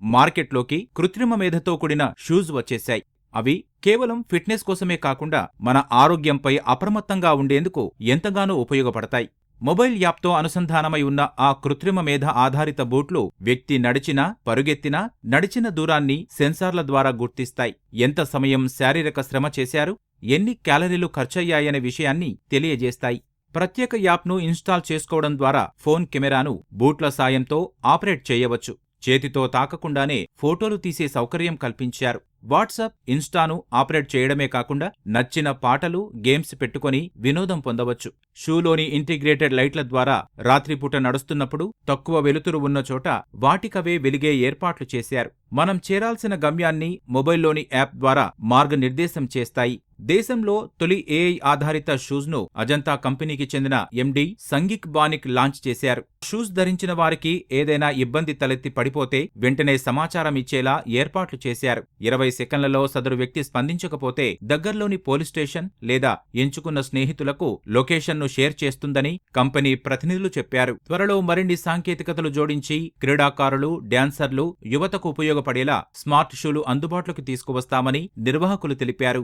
మార్కెట్లోకి కృత్రిమ మేధతో కూడిన షూస్ వచ్చేశాయి. అవి కేవలం ఫిట్నెస్ కోసమే కాకుండా మన ఆరోగ్యంపై అప్రమత్తంగా ఉండేందుకు ఎంతగానో ఉపయోగపడతాయి. మొబైల్ యాప్తో అనుసంధానమై ఉన్న ఆ కృత్రిమ మేధ ఆధారిత బూట్లు వ్యక్తి నడిచినా, పరుగెత్తినా, నడిచిన దూరాన్ని సెన్సార్ల ద్వారా గుర్తిస్తాయి. ఎంత సమయం శారీరక శ్రమ చేశారు, ఎన్ని క్యాలరీలు ఖర్చయ్యాయనే విషయాన్ని తెలియజేస్తాయి. ప్రత్యేక యాప్ను ఇన్స్టాల్ చేసుకోవడం ద్వారా ఫోన్ కెమెరాను బూట్ల సాయంతో ఆపరేట్ చేయవచ్చు. చేతితో తాకకుండానే ఫోటోలు తీసే సౌకర్యం కల్పించారు. వాట్సాప్, ఇన్స్టాను ఆపరేట్ చేయడమే కాకుండా నచ్చిన పాటలు, గేమ్స్ పెట్టుకొని వినోదం పొందవచ్చు. షూలోని ఇంటిగ్రేటెడ్ లైట్ల ద్వారా రాత్రిపూట నడుస్తున్నప్పుడు తక్కువ వెలుతురు ఉన్న చోట వాటికవే వెలిగే ఏర్పాట్లు చేశారు. మనం చేరాల్సిన గమ్యాన్ని మొబైల్లోని యాప్ ద్వారా మార్గనిర్దేశం చేస్తాయి. దేశంలో తొలి ఏఐ ఆధారిత షూస్ను అజంతా కంపెనీకి చెందిన ఎండీ సంగిక్ బానిక్ లాంచ్ చేశారు. షూస్ ధరించిన వారికి ఏదైనా ఇబ్బంది తలెత్తి పడిపోతే వెంటనే సమాచారం ఇచ్చేలా ఏర్పాట్లు చేశారు. 20 సెకన్లలో సదరు వ్యక్తి స్పందించకపోతే దగ్గర్లోని పోలీస్ స్టేషన్ లేదా ఎంచుకున్న స్నేహితులకు లొకేషన్ను షేర్ చేస్తుందని కంపెనీ ప్రతినిధులు చెప్పారు. త్వరలో మరిన్ని సాంకేతికతలు జోడించి క్రీడాకారులు, డ్యాన్సర్లు, యువతకు ఉపయోగపడేలా స్మార్ట్ షూలు అందుబాటులోకి తీసుకువస్తామని నిర్వాహకులు తెలిపారు.